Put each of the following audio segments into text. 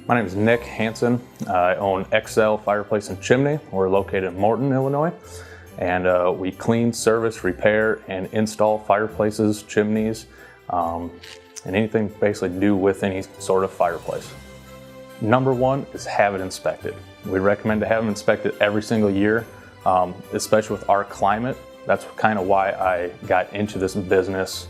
My name is Nick Hansen. I own Excel Fireplace and Chimney. We're located in Morton, Illinois, and we clean, service, repair, and install fireplaces, chimneys, and anything basically to do with any sort of fireplace. Number one is have it inspected. We recommend to have them inspected every single year, especially with our climate. That's kind of why I got into this business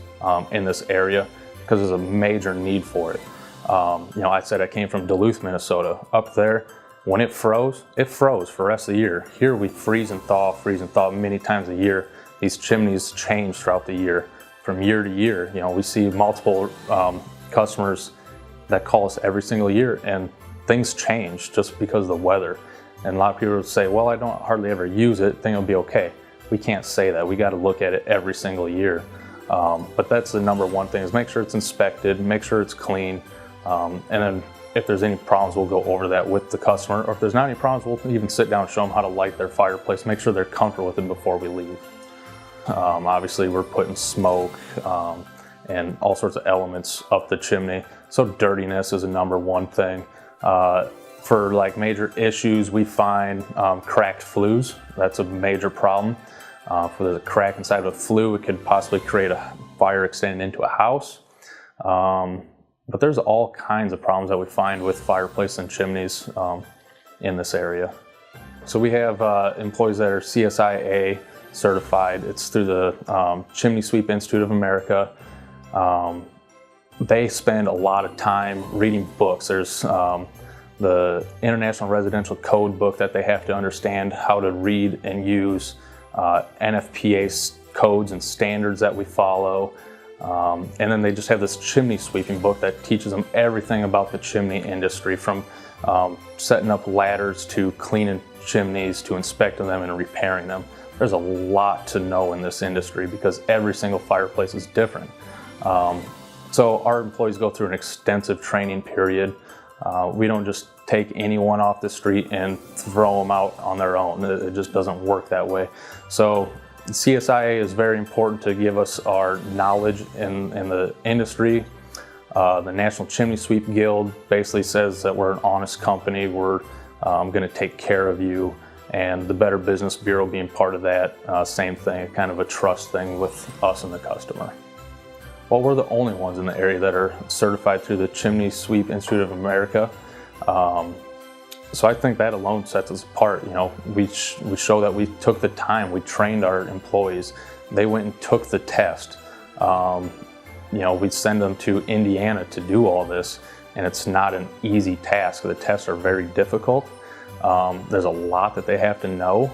in this area, because there's a major need for it. I said I came from Duluth, Minnesota. Up there, when it froze for the rest of the year. Here we freeze and thaw many times a year. These chimneys change throughout the year. From year to year, we see multiple customers that call us every single year, and things change just because of the weather. And a lot of people say, well, I don't hardly ever use it, think it'll be okay. We can't say that. We got to look at it every single year. But that's the number one thing, is make sure it's inspected, make sure it's clean. And then if there's any problems, we'll go over that with the customer. Or if there's not any problems, we'll even sit down and show them how to light their fireplace, make sure they're comfortable with it before we leave. Obviously, we're putting smoke and all sorts of elements up the chimney. So dirtiness is a number one thing. For like major issues, we find cracked flues. That's a major problem. If there's a crack inside of a flue, it could possibly create a fire extending into a house. But there's all kinds of problems that we find with fireplace and chimneys in this area. So we have employees that are CSIA certified. It's through the Chimney Sweep Institute of America. They spend a lot of time reading books. There's the International Residential Code book that they have to understand how to read and use, NFPA codes and standards that we follow. And then they just have this chimney sweeping book that teaches them everything about the chimney industry, from setting up ladders to cleaning chimneys to inspecting them and repairing them. There's a lot to know in this industry because every single fireplace is different. So our employees go through an extensive training period. We don't just take anyone off the street and throw them out on their own. It just doesn't work that way. So CSIA is very important to give us our knowledge in the industry. The National Chimney Sweep Guild basically says that we're an honest company, we're going to take care of you, and the Better Business Bureau being part of that, same thing, kind of a trust thing with us and the customer. Well, we're the only ones in the area that are certified through the Chimney Sweep Institute of America. So I think that alone sets us apart. We show that we took the time, we trained our employees, they went and took the test. We send them to Indiana to do all this, and it's not an easy task. The tests are very difficult. There's a lot that they have to know,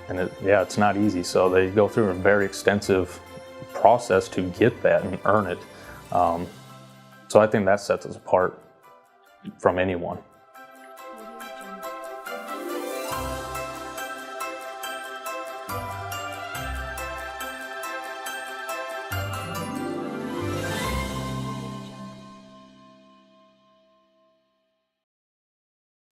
it's not easy. So they go through a very extensive process to get that and earn it. So I think that sets us apart from anyone.